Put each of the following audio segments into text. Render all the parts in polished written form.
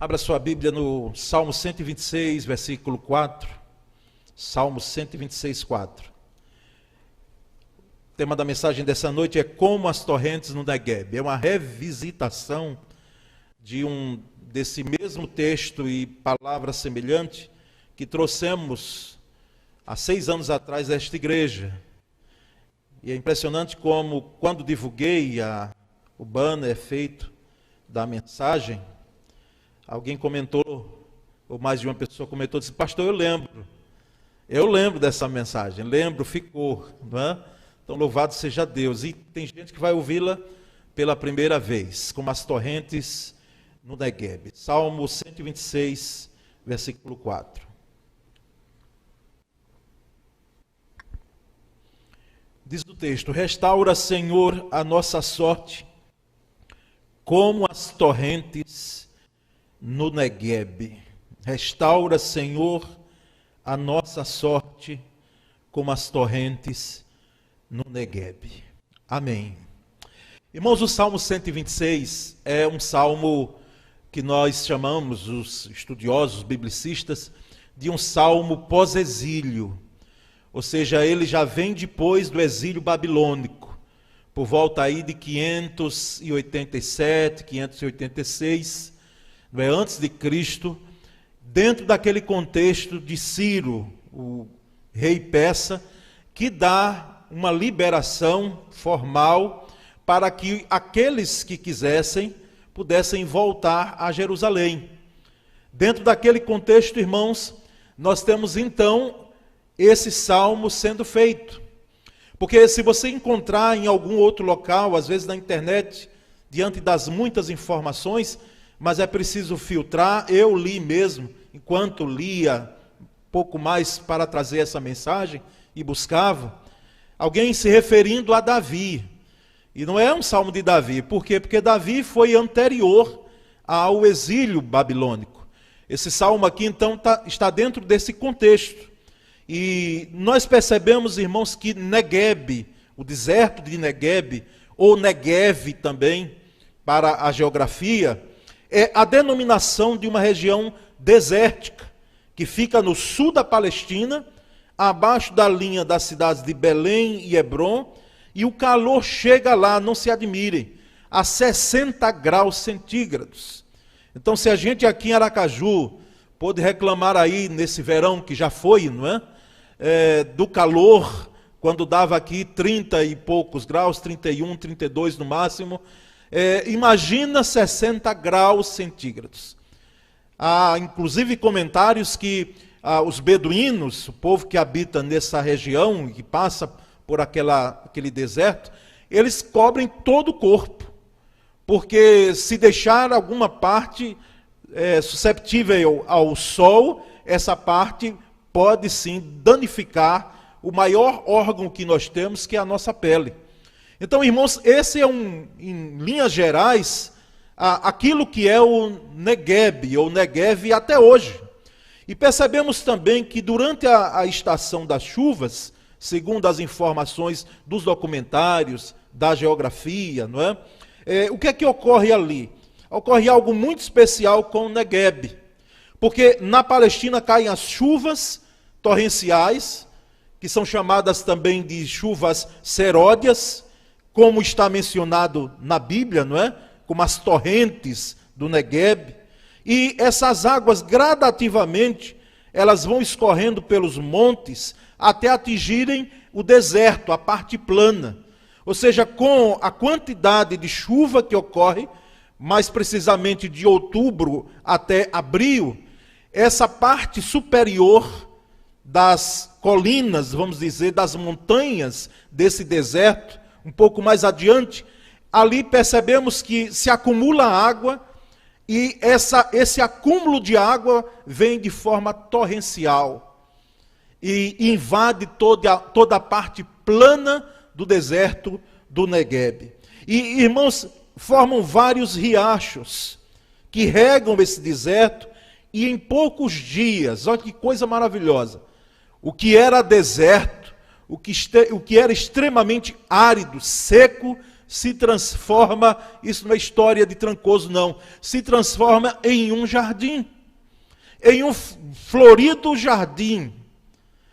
Abra sua Bíblia no Salmo 126, versículo 4. Salmo 126, 4. O tema da mensagem dessa noite é como as torrentes no Negueb. É uma revisitação desse mesmo texto e palavra semelhante que trouxemos há 6 anos atrás a esta igreja. E é impressionante como, quando divulguei o banner feito da mensagem, alguém comentou, ou mais de uma pessoa comentou, disse: pastor, eu lembro dessa mensagem, ficou, não é? Então louvado seja Deus. E tem gente que vai ouvi-la pela primeira vez, como as torrentes no Negueb. Salmo 126, versículo 4. Diz o texto: restaura, Senhor, a nossa sorte, como as torrentes no Negueb. Restaura, Senhor, a nossa sorte, como as torrentes no Negueb. Amém. Irmãos, o Salmo 126 é um salmo que nós chamamos, os estudiosos, biblicistas, de um salmo pós-exílio. Ou seja, ele já vem depois do exílio babilônico, por volta aí de 587, 586, não é, antes de Cristo, dentro daquele contexto de Ciro, o rei persa, que dá uma liberação formal para que aqueles que quisessem pudessem voltar a Jerusalém. Dentro daquele contexto, irmãos, nós temos então esse salmo sendo feito. Porque se você encontrar em algum outro local, às vezes na internet, diante das muitas informações, mas é preciso filtrar. Eu li mesmo, enquanto lia pouco mais para trazer essa mensagem e buscava, alguém se referindo a Davi. E não é um salmo de Davi. Por quê? Porque Davi foi anterior ao exílio babilônico. Esse salmo aqui, então, está dentro desse contexto. E nós percebemos, irmãos, que Negueb, o deserto de Negueb, ou Negev também, para a geografia, é a denominação de uma região desértica, que fica no sul da Palestina, abaixo da linha das cidades de Belém e Hebrom, e o calor chega lá, não se admirem, a 60 graus centígrados. Então, se a gente aqui em Aracaju pôde reclamar aí nesse verão que já foi, não é? Do calor, quando dava aqui 30 e poucos graus, 31, 32 no máximo, imagina 60 graus centígrados. Há inclusive comentários que os beduínos, o povo que habita nessa região, que passa por aquele deserto, eles cobrem todo o corpo, porque se deixar alguma parte susceptível ao sol, essa parte pode sim danificar o maior órgão que nós temos, que é a nossa pele. Então, irmãos, esse é em linhas gerais, aquilo que é o Negueb, ou Negev até hoje. E percebemos também que durante a estação das chuvas, segundo as informações dos documentários, da geografia, não é? O que é que ocorre ali? Ocorre algo muito especial com o Negueb. Porque na Palestina caem as chuvas torrenciais, que são chamadas também de chuvas seródias, como está mencionado na Bíblia, não é? Como as torrentes do Negueb. E essas águas, gradativamente, elas vão escorrendo pelos montes até atingirem o deserto, a parte plana. Ou seja, com a quantidade de chuva que ocorre, mais precisamente de outubro até abril, essa parte superior das colinas, vamos dizer, das montanhas desse deserto, um pouco mais adiante, ali percebemos que se acumula água, e esse acúmulo de água vem de forma torrencial e invade toda a parte plana do deserto do Negueb. E, irmãos, formam vários riachos que regam esse deserto, e em poucos dias, olha que coisa maravilhosa, o que era deserto, o que era extremamente árido, seco, se transforma, isso não é história de Trancoso não, se transforma em um jardim, em um florido jardim.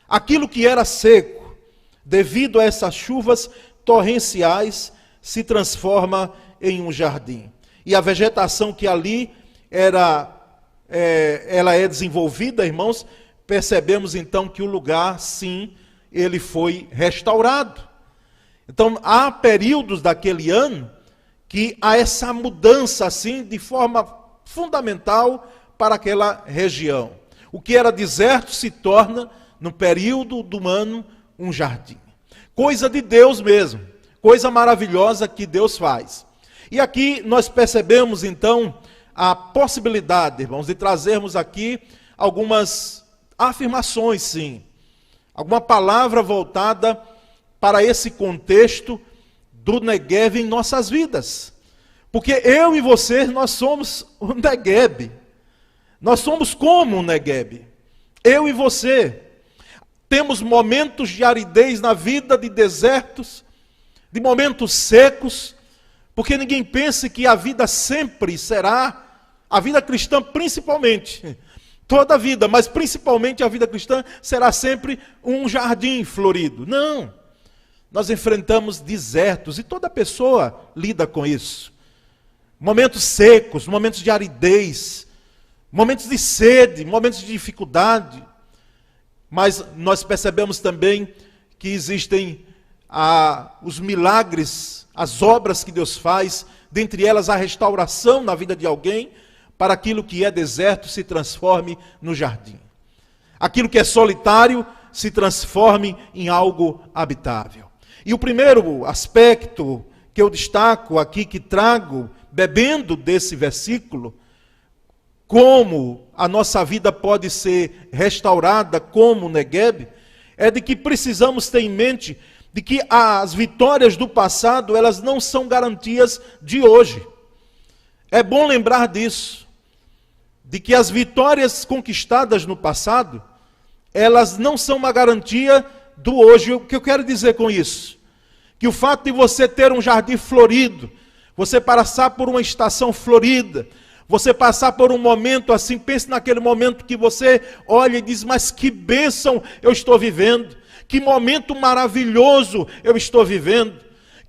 Aquilo que era seco, devido a essas chuvas torrenciais, se transforma em um jardim. E a vegetação que ali ela é desenvolvida, irmãos, percebemos então que o lugar, sim, ele foi restaurado. Então, há períodos daquele ano que há essa mudança, assim, de forma fundamental para aquela região. O que era deserto se torna, no período do ano, um jardim. Coisa de Deus mesmo, coisa maravilhosa que Deus faz. E aqui nós percebemos, então, a possibilidade, irmãos, de trazermos aqui algumas afirmações, sim. Alguma palavra voltada para esse contexto do Negueb em nossas vidas. Porque eu e você, nós somos o Negueb. Nós somos como o Negueb. Eu e você. Temos momentos de aridez na vida, de desertos, de momentos secos, porque ninguém pense que a vida sempre será, a vida cristã principalmente, toda a vida, mas principalmente a vida cristã será sempre um jardim florido. Não, nós enfrentamos desertos e toda pessoa lida com isso. Momentos secos, momentos de aridez, momentos de sede, momentos de dificuldade. Mas nós percebemos também que existem os milagres, as obras que Deus faz, dentre elas a restauração na vida de alguém, para aquilo que é deserto se transforme no jardim. Aquilo que é solitário se transforme em algo habitável. E o primeiro aspecto que eu destaco aqui, que trago, bebendo desse versículo, como a nossa vida pode ser restaurada como o Negueb, é de que precisamos ter em mente de que as vitórias do passado, elas não são garantias de hoje. É bom lembrar disso, de que as vitórias conquistadas no passado, elas não são uma garantia do hoje. O que eu quero dizer com isso? Que o fato de você ter um jardim florido, você passar por uma estação florida, você passar por um momento assim, pense naquele momento que você olha e diz, mas que bênção eu estou vivendo, que momento maravilhoso eu estou vivendo,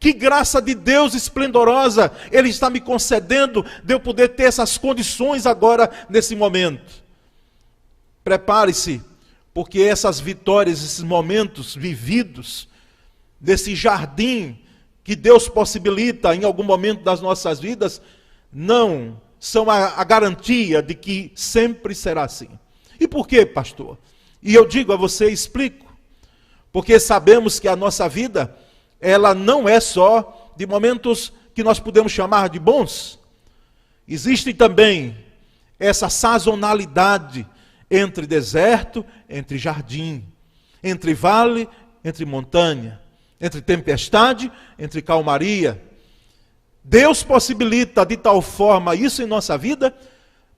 que graça de Deus esplendorosa Ele está me concedendo de eu poder ter essas condições agora, nesse momento. Prepare-se, porque essas vitórias, esses momentos vividos, desse jardim que Deus possibilita em algum momento das nossas vidas, não são a garantia de que sempre será assim. E por quê, pastor? E eu digo a você, explico. Porque sabemos que a nossa vida, ela não é só de momentos que nós podemos chamar de bons. Existe também essa sazonalidade entre deserto, entre jardim, entre vale, entre montanha, entre tempestade, entre calmaria. Deus possibilita de tal forma isso em nossa vida,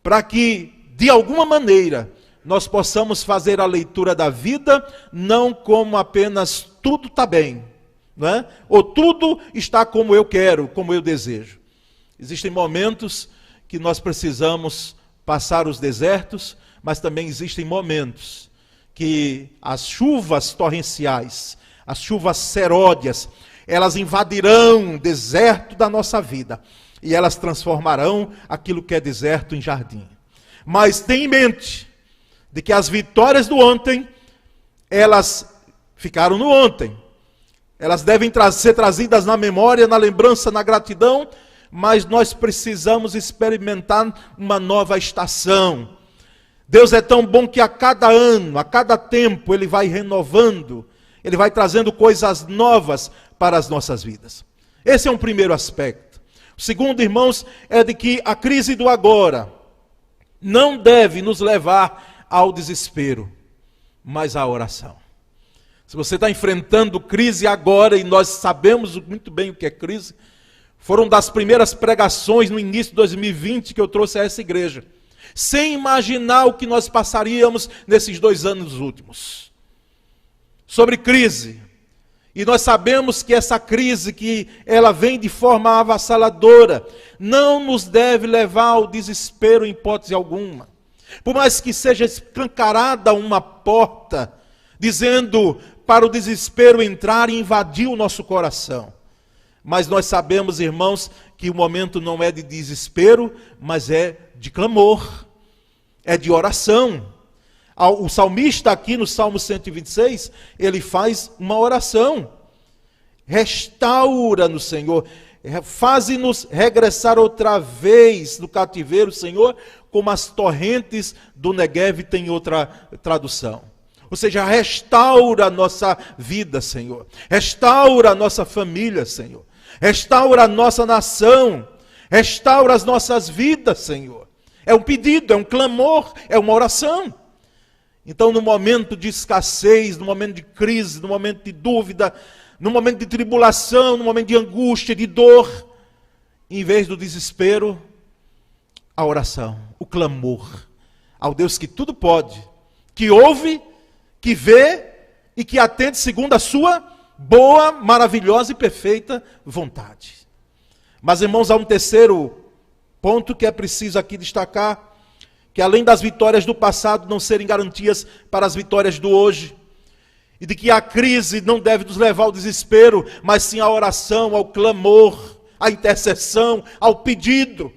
para que, de alguma maneira, nós possamos fazer a leitura da vida, não como apenas tudo está bem, não é? Ou tudo está como eu quero, como eu desejo. Existem momentos que nós precisamos passar os desertos, mas também existem momentos que as chuvas torrenciais, as chuvas seródias, elas invadirão o deserto da nossa vida e elas transformarão aquilo que é deserto em jardim. Mas tenha em mente de que as vitórias do ontem, elas ficaram no ontem. Elas devem ser trazidas na memória, na lembrança, na gratidão, mas nós precisamos experimentar uma nova estação. Deus é tão bom que a cada ano, a cada tempo, Ele vai renovando, Ele vai trazendo coisas novas para as nossas vidas. Esse é um primeiro aspecto. O segundo, irmãos, é de que a crise do agora não deve nos levar ao desespero, mas à oração. Se você está enfrentando crise agora, e nós sabemos muito bem o que é crise, foram das primeiras pregações no início de 2020 que eu trouxe a essa igreja, sem imaginar o que nós passaríamos nesses 2 anos últimos. Sobre crise. E nós sabemos que essa crise, que ela vem de forma avassaladora, não nos deve levar ao desespero em hipótese alguma. Por mais que seja escancarada uma porta, dizendo para o desespero entrar e invadir o nosso coração. Mas nós sabemos, irmãos, que o momento não é de desespero, mas é de clamor, é de oração. O salmista aqui no Salmo 126, ele faz uma oração. Restaura-nos, Senhor, faze-nos regressar outra vez do cativeiro, Senhor, como as torrentes do Neguev, tem outra tradução. Ou seja, restaura a nossa vida, Senhor. Restaura a nossa família, Senhor. Restaura a nossa nação. Restaura as nossas vidas, Senhor. É um pedido, é um clamor, é uma oração. Então, no momento de escassez, no momento de crise, no momento de dúvida, no momento de tribulação, no momento de angústia, de dor, em vez do desespero, a oração, o clamor ao Deus que tudo pode, que ouve, que vê e que atende segundo a sua boa, maravilhosa e perfeita vontade. Mas, irmãos, há um terceiro ponto que é preciso aqui destacar, que além das vitórias do passado não serem garantias para as vitórias do hoje, e de que a crise não deve nos levar ao desespero, mas sim à oração, ao clamor, à intercessão, ao pedido.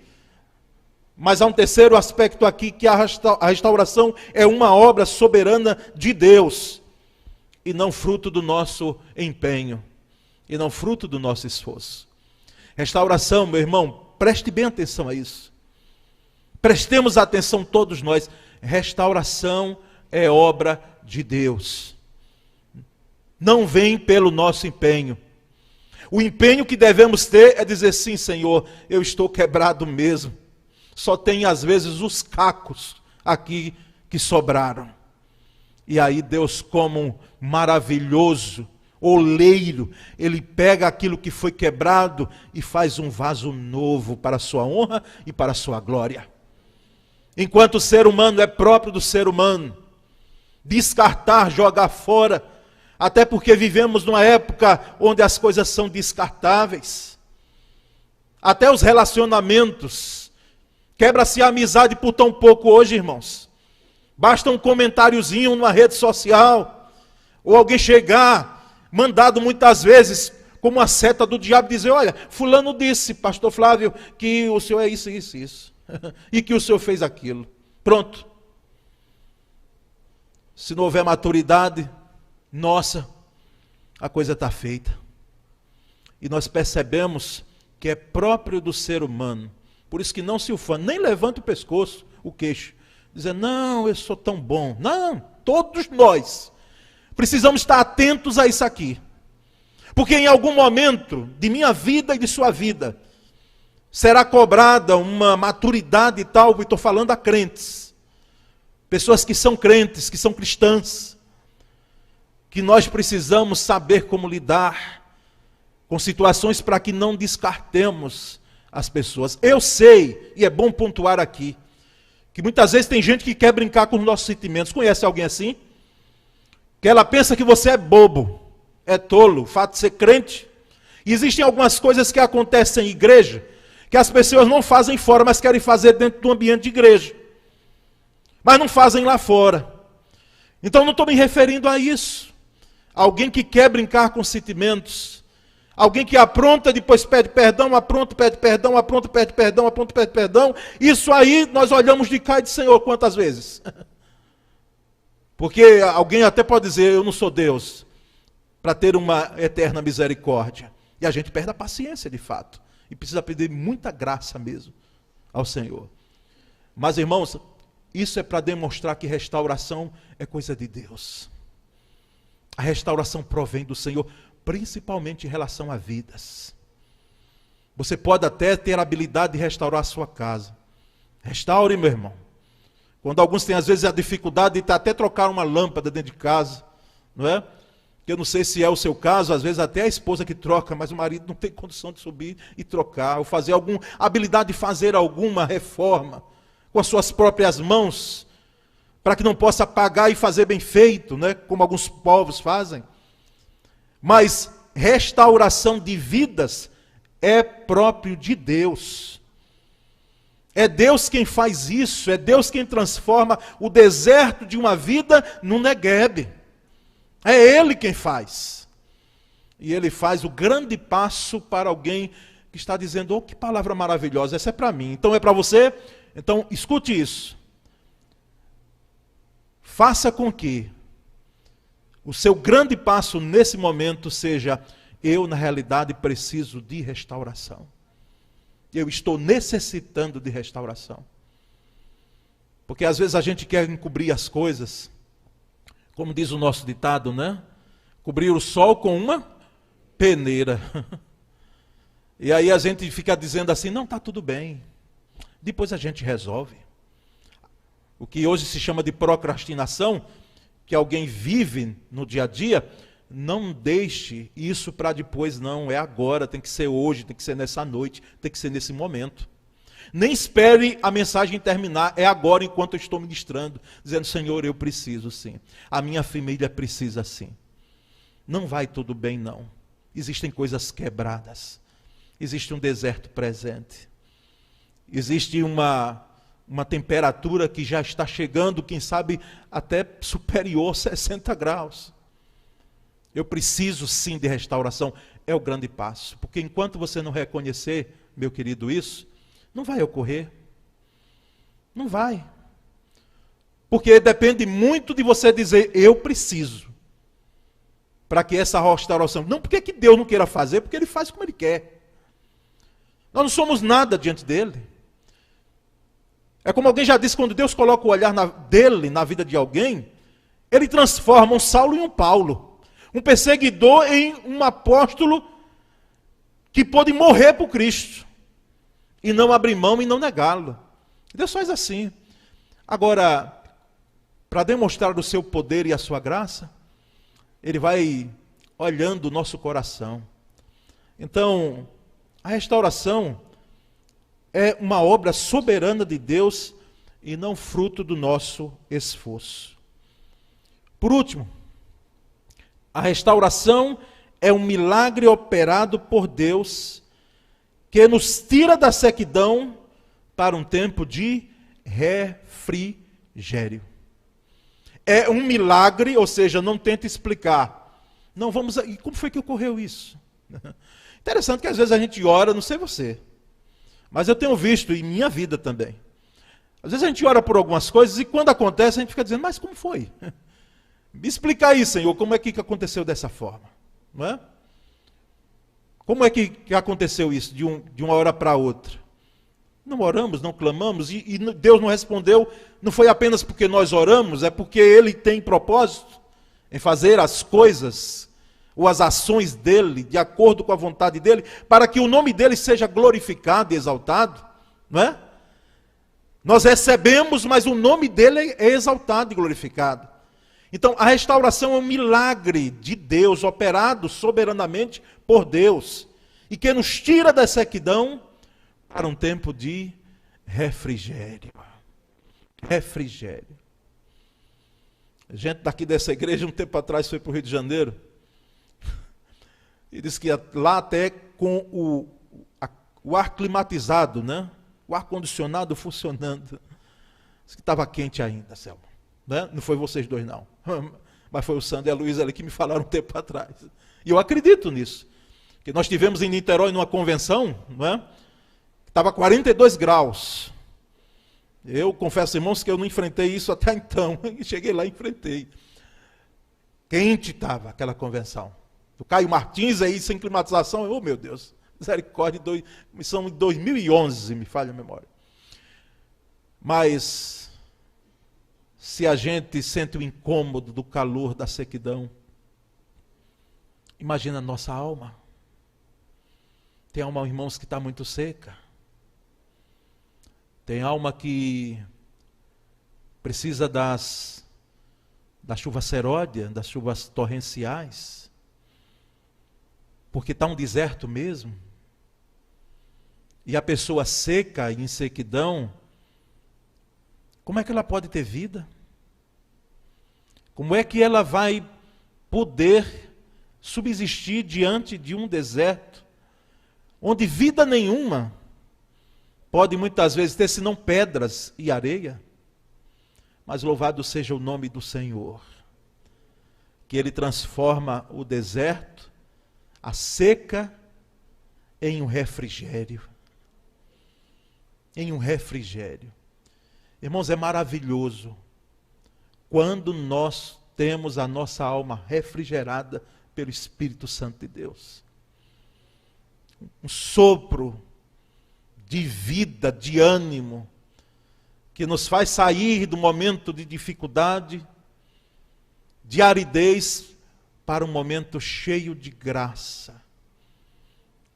Mas há um terceiro aspecto aqui, que a restauração é uma obra soberana de Deus, e não fruto do nosso empenho, e não fruto do nosso esforço. Restauração, meu irmão, preste bem atenção a isso. Prestemos atenção todos nós. Restauração é obra de Deus. Não vem pelo nosso empenho. O empenho que devemos ter é dizer, sim, Senhor, eu estou quebrado mesmo. Só tem às vezes os cacos aqui que sobraram. E aí Deus, como um maravilhoso oleiro, ele pega aquilo que foi quebrado e faz um vaso novo para a sua honra e para a sua glória. Enquanto o ser humano é próprio do ser humano, descartar, jogar fora, até porque vivemos numa época onde as coisas são descartáveis. Até os relacionamentos, quebra-se a amizade por tão pouco hoje, irmãos. Basta um comentáriozinho numa rede social, ou alguém chegar, mandado muitas vezes, como a seta do diabo, dizer, olha, fulano disse, pastor Flávio, que o senhor é isso, isso, isso. E que o senhor fez aquilo. Pronto. Se não houver maturidade, nossa, a coisa está feita. E nós percebemos que é próprio do ser humano. Por isso que não se ufana, nem levanta o pescoço, o queixo. Dizer, não, eu sou tão bom. Não, todos nós precisamos estar atentos a isso aqui. Porque em algum momento de minha vida e de sua vida, será cobrada uma maturidade tal, e estou falando a crentes, pessoas que são crentes, que são cristãs, que nós precisamos saber como lidar com situações para que não descartemos as pessoas. Eu sei, e é bom pontuar aqui, que muitas vezes tem gente que quer brincar com os nossos sentimentos. Conhece alguém assim? Que ela pensa que você é bobo, é tolo, o fato de ser crente. E existem algumas coisas que acontecem em igreja, que as pessoas não fazem fora, mas querem fazer dentro do ambiente de igreja. Mas não fazem lá fora. Então não estou me referindo a isso. Alguém que quer brincar com sentimentos. Alguém que apronta, depois pede perdão, apronta, pede perdão, apronta, pede perdão, apronta, pede perdão. Isso aí nós olhamos de cá e de Senhor quantas vezes? Porque alguém até pode dizer, eu não sou Deus, para ter uma eterna misericórdia. E a gente perde a paciência de fato. E precisa pedir muita graça mesmo ao Senhor. Mas, irmãos, isso é para demonstrar que restauração é coisa de Deus. A restauração provém do Senhor, principalmente em relação a vidas. Você pode até ter a habilidade de restaurar a sua casa. Restaure, meu irmão. Quando alguns têm, às vezes, a dificuldade de até trocar uma lâmpada dentro de casa, não é? Que eu não sei se é o seu caso, às vezes até a esposa que troca, mas o marido não tem condição de subir e trocar, ou fazer alguma habilidade de fazer alguma reforma com as suas próprias mãos, para que não possa pagar e fazer bem feito, né? Como alguns povos fazem. Mas restauração de vidas é próprio de Deus. É Deus quem faz isso, é Deus quem transforma o deserto de uma vida num Neguebe. É Ele quem faz. E Ele faz o grande passo para alguém que está dizendo, oh, que palavra maravilhosa, essa é para mim. Então é para você? Então escute isso. Faça com que o seu grande passo nesse momento seja, eu na realidade preciso de restauração. Eu estou necessitando de restauração. Porque às vezes a gente quer encobrir as coisas, como diz o nosso ditado, né? Cobrir o sol com uma peneira. E aí a gente fica dizendo assim, não, está tudo bem. Depois a gente resolve. O que hoje se chama de procrastinação, que alguém vive no dia a dia, não deixe isso para depois, não. É agora, tem que ser hoje, tem que ser nessa noite, tem que ser nesse momento. Nem espere a mensagem terminar, é agora enquanto eu estou ministrando, dizendo, Senhor, eu preciso sim. A minha família precisa sim. Não vai tudo bem, não. Existem coisas quebradas. Existe um deserto presente. Existe uma temperatura que já está chegando, quem sabe até superior a 60 graus. Eu preciso sim de restauração. É o grande passo. Porque enquanto você não reconhecer, meu querido, isso, não vai ocorrer. Não vai. Porque depende muito de você dizer, eu preciso. Para que essa restauração... Não porque que Deus não queira fazer, porque Ele faz como Ele quer. Nós não somos nada diante dEle. É como alguém já disse, quando Deus coloca o olhar dEle na vida de alguém, Ele transforma um Saulo em um Paulo. Um perseguidor em um apóstolo que pôde morrer por Cristo. E não abrir mão e não negá-lo. Deus faz assim. Agora, para demonstrar o seu poder e a sua graça, Ele vai olhando o nosso coração. Então, a restauração é uma obra soberana de Deus e não fruto do nosso esforço. Por último, a restauração é um milagre operado por Deus que nos tira da sequidão para um tempo de refrigério. É um milagre, ou seja, não tenta explicar. Não vamos... E como foi que ocorreu isso? Interessante que às vezes a gente ora, não sei você, mas eu tenho visto em minha vida também. Às vezes a gente ora por algumas coisas e quando acontece a gente fica dizendo, mas como foi? Me explica aí, Senhor, como é que aconteceu dessa forma? Não é? Como é que aconteceu isso de uma hora para outra? Não oramos, não clamamos e Deus não respondeu, não foi apenas porque nós oramos, é porque Ele tem propósito em fazer as coisas ou as ações dEle, de acordo com a vontade dEle, para que o nome dEle seja glorificado e exaltado, não é? Nós recebemos, mas o nome dEle é exaltado e glorificado. Então, a restauração é um milagre de Deus, operado soberanamente por Deus, e que nos tira da sequidão para um tempo de refrigério. Refrigério. A gente daqui dessa igreja, um tempo atrás, foi para o Rio de Janeiro, e disse que lá até com o ar climatizado, né? O ar-condicionado funcionando. Disse que estava quente ainda, Selma. Né? Não foi vocês dois, não. Mas foi o Sandro e a Luísa ali que me falaram um tempo atrás. E eu acredito nisso. Que nós tivemos em Niterói numa convenção, não é? Estava 42 graus. Eu confesso, irmãos, que eu não enfrentei isso até então. Cheguei lá e enfrentei. Quente estava aquela convenção. O Caio Martins aí, sem climatização, oh meu Deus, misericórdia, missão em 2011, me falha a memória. Mas, se a gente sente o incômodo do calor da sequidão, imagina a nossa alma. Tem alma, irmãos, que está muito seca. Tem alma que precisa da chuva seródia, das chuvas torrenciais. Porque está um deserto mesmo. E a pessoa seca e em sequidão, como é que ela pode ter vida? Como é que ela vai poder subsistir diante de um deserto, onde vida nenhuma pode muitas vezes ter senão pedras e areia. Mas louvado seja o nome do Senhor, que Ele transforma o deserto, a seca, em um refrigério. Em um refrigério. Irmãos, é maravilhoso quando nós temos a nossa alma refrigerada pelo Espírito Santo de Deus. Um sopro de vida, de ânimo, que nos faz sair do momento de dificuldade, de aridez, para um momento cheio de graça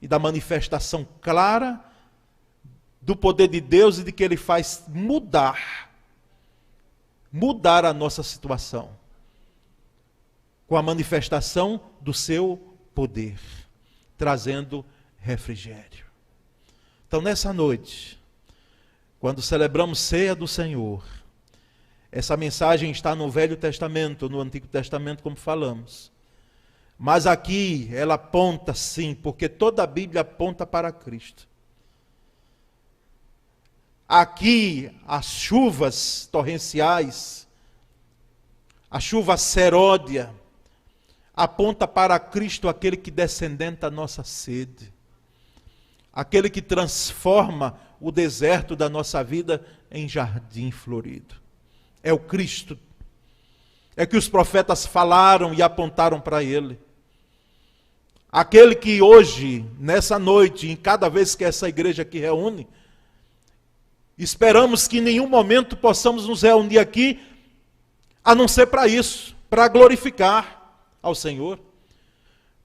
e da manifestação clara do poder de Deus e de que Ele faz mudar a nossa situação com a manifestação do seu poder, trazendo refrigério. Então, nessa noite, quando celebramos ceia do Senhor, essa mensagem está no Velho Testamento, no Antigo Testamento, como falamos. Mas aqui ela aponta sim, porque toda a Bíblia aponta para Cristo. Aqui as chuvas torrenciais, a chuva seródia, aponta para Cristo, aquele que descendenta a nossa sede. Aquele que transforma o deserto da nossa vida em jardim florido. É o Cristo. É que os profetas falaram e apontaram para Ele. Aquele que hoje, nessa noite, em cada vez que essa igreja aqui reúne, esperamos que em nenhum momento possamos nos reunir aqui, a não ser para isso, para glorificar ao Senhor.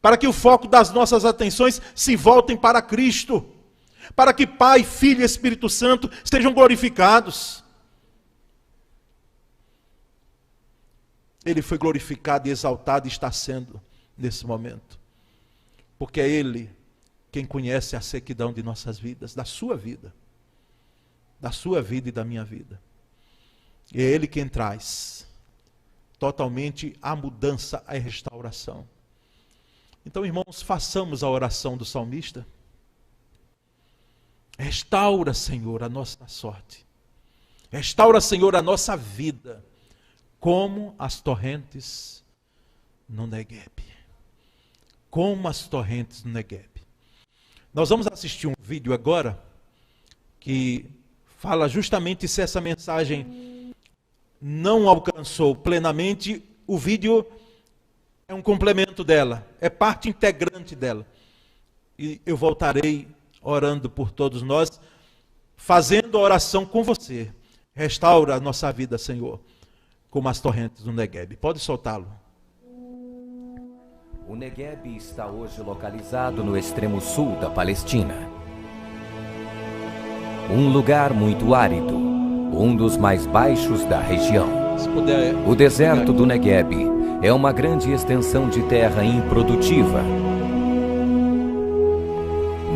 Para que o foco das nossas atenções se voltem para Cristo. Para que Pai, Filho e Espírito Santo sejam glorificados. Ele foi glorificado e exaltado e está sendo nesse momento. Porque é Ele quem conhece a sequidão de nossas vidas, da sua vida. Da sua vida e da minha vida. E é Ele quem traz totalmente a mudança, a restauração. Então, irmãos, façamos a oração do salmista. Restaura, Senhor, a nossa sorte. Restaura, Senhor, a nossa vida, como as torrentes no Negueb. Como as torrentes no Negueb. Nós vamos assistir um vídeo agora, que fala justamente se essa mensagem não alcançou plenamente, o vídeo é um complemento dela, é parte integrante dela. E eu voltarei orando por todos nós, fazendo a oração com você. Restaura a nossa vida, Senhor, como as torrentes do Negueb. Pode soltá-lo. O Negueb está hoje localizado no extremo sul da Palestina. Um lugar muito árido, um dos mais baixos da região. O deserto do Negueb é uma grande extensão de terra improdutiva.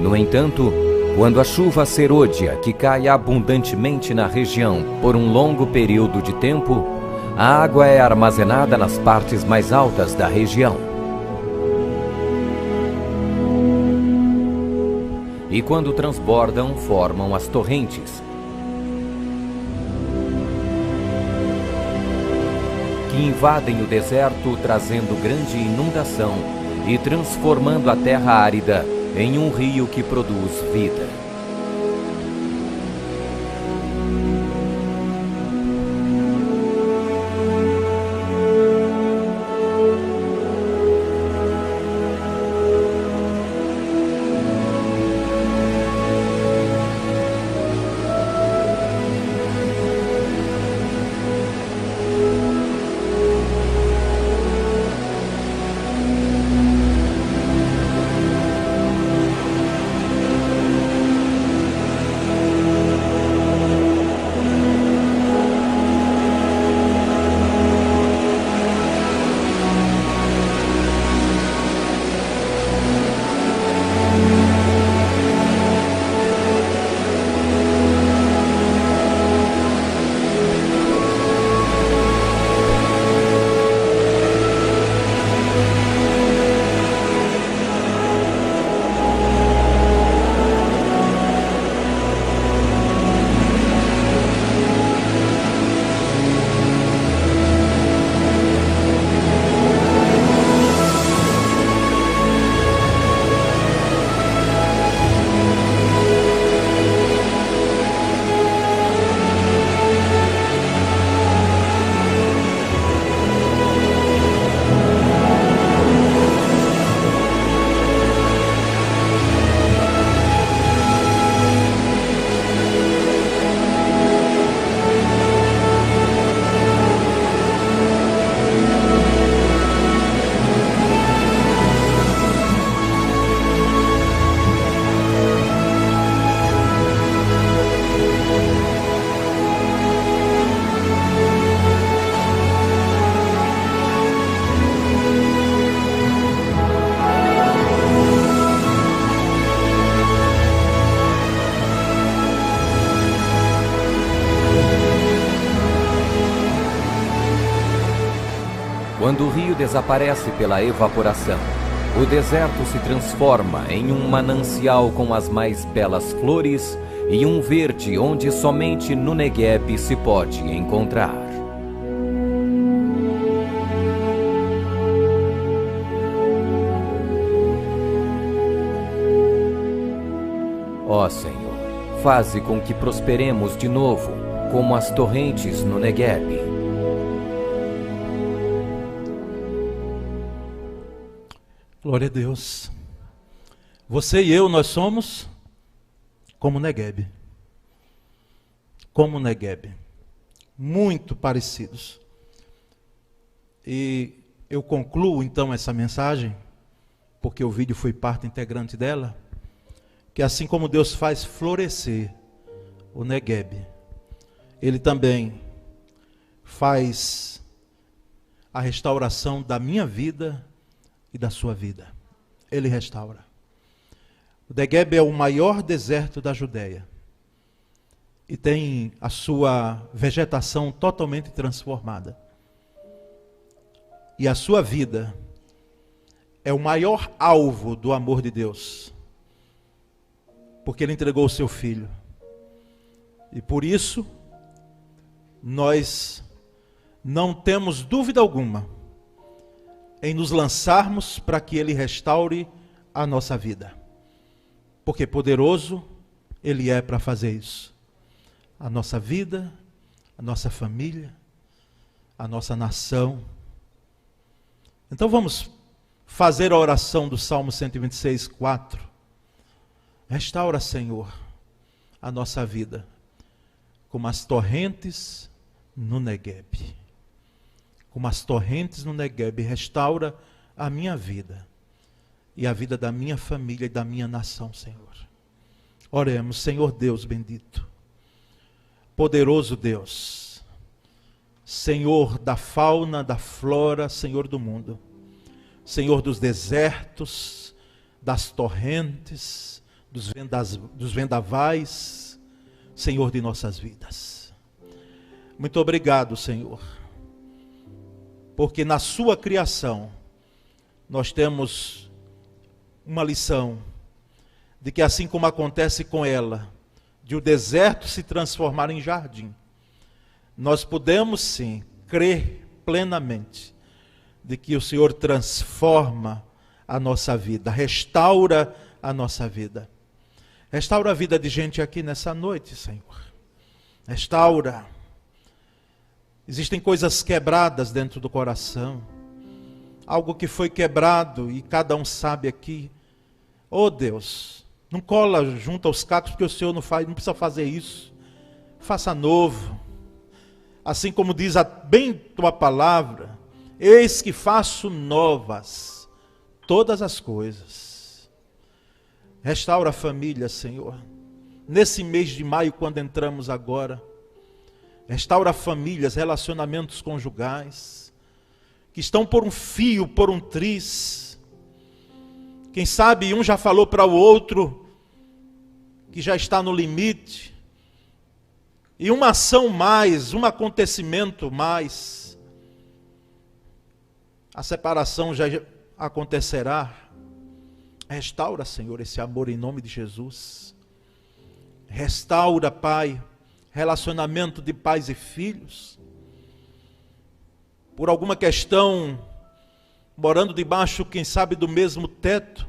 No entanto, quando a chuva serôdia, que cai abundantemente na região por um longo período de tempo, a água é armazenada nas partes mais altas da região. E quando transbordam, formam as torrentes, que invadem o deserto, trazendo grande inundação e transformando a terra árida em um rio que produz vida. Quando o rio desaparece pela evaporação, o deserto se transforma em um manancial com as mais belas flores e um verde onde somente no Negueb se pode encontrar. Ó Senhor, faze com que prosperemos de novo, como as torrentes no Negueb. Glória a Deus. Você e eu, nós somos como Negueb. Como Negueb. Muito parecidos. E eu concluo então essa mensagem, porque o vídeo foi parte integrante dela, que assim como Deus faz florescer o Negueb, Ele também faz a restauração da minha vida e da sua vida. Ele restaura. O Negueb é o maior deserto da Judeia e tem a sua vegetação totalmente transformada. E a sua vida é o maior alvo do amor de Deus, porque Ele entregou o seu Filho. E por isso, nós não temos dúvida alguma em nos lançarmos para que Ele restaure a nossa vida. Porque poderoso Ele é para fazer isso. A nossa vida, a nossa família, a nossa nação. Então vamos fazer a oração do Salmo 126, 4. Restaura, Senhor, a nossa vida, como as torrentes no Negueb. Como as torrentes no Negueb, restaura a minha vida e a vida da minha família e da minha nação, Senhor. Oremos. Senhor Deus bendito, poderoso Deus, Senhor da fauna, da flora, Senhor do mundo, Senhor dos desertos, das torrentes, dos vendavais, Senhor de nossas vidas. Muito obrigado, Senhor, porque na sua criação nós temos uma lição de que assim como acontece com ela, de o deserto se transformar em jardim, nós podemos sim crer plenamente de que o Senhor transforma a nossa vida, restaura a nossa vida. Restaura a vida de gente aqui nessa noite, Senhor. Restaura. Existem coisas quebradas dentro do coração. Algo que foi quebrado e cada um sabe aqui. Oh Deus, não cola junto aos cacos porque o Senhor não precisa fazer isso. Faça novo. Assim como diz bem tua palavra, eis que faço novas todas as coisas. Restaura a família, Senhor. Nesse mês de maio, quando entramos agora, restaura famílias, relacionamentos conjugais, que estão por um fio, por um triz. Quem sabe um já falou para o outro que já está no limite. E uma ação mais, um acontecimento mais, a separação já acontecerá. Restaura, Senhor, esse amor em nome de Jesus. Restaura, Pai, relacionamento de pais e filhos. Por alguma questão, morando debaixo, quem sabe, do mesmo teto,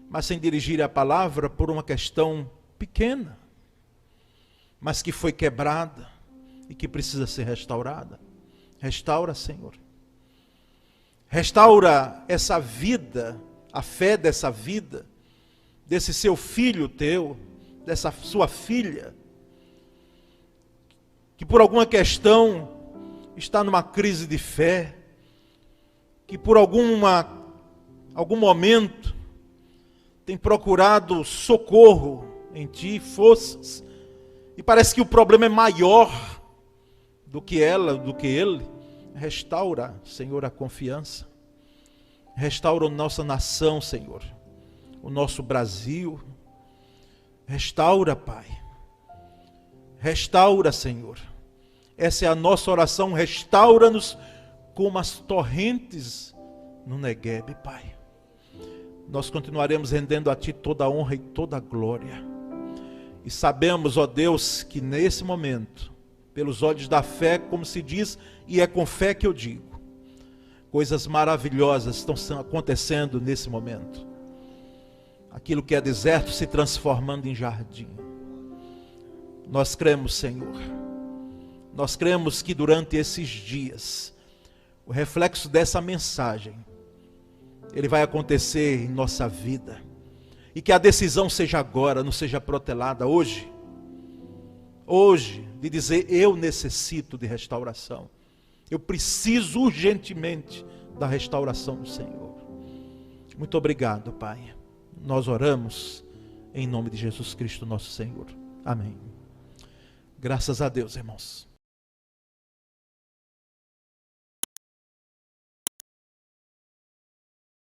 mas sem dirigir a palavra, por uma questão pequena, mas que foi quebrada e que precisa ser restaurada. Restaura, Senhor. Restaura essa vida, a fé dessa vida, desse seu filho teu, dessa sua filha, que por alguma questão está numa crise de fé, que por algum momento tem procurado socorro em ti, forças, e parece que o problema é maior do que ela, do que ele. Restaura, Senhor, a confiança. Restaura a nossa nação, Senhor, o nosso Brasil. Restaura, Pai. Restaura, Senhor. Essa é a nossa oração. Restaura-nos como as torrentes no Neguebe, Pai. Nós continuaremos rendendo a Ti toda a honra e toda a glória. E sabemos, ó Deus, que nesse momento, pelos olhos da fé, como se diz, e é com fé que eu digo, coisas maravilhosas estão acontecendo nesse momento. Aquilo que é deserto se transformando em jardim. Nós cremos, Senhor. Nós cremos que durante esses dias, o reflexo dessa mensagem, ele vai acontecer em nossa vida. E que a decisão seja agora, não seja protelada hoje. Hoje, de dizer, eu necessito de restauração. Eu preciso urgentemente da restauração do Senhor. Muito obrigado, Pai. Nós oramos em nome de Jesus Cristo, nosso Senhor. Amém. Graças a Deus, irmãos.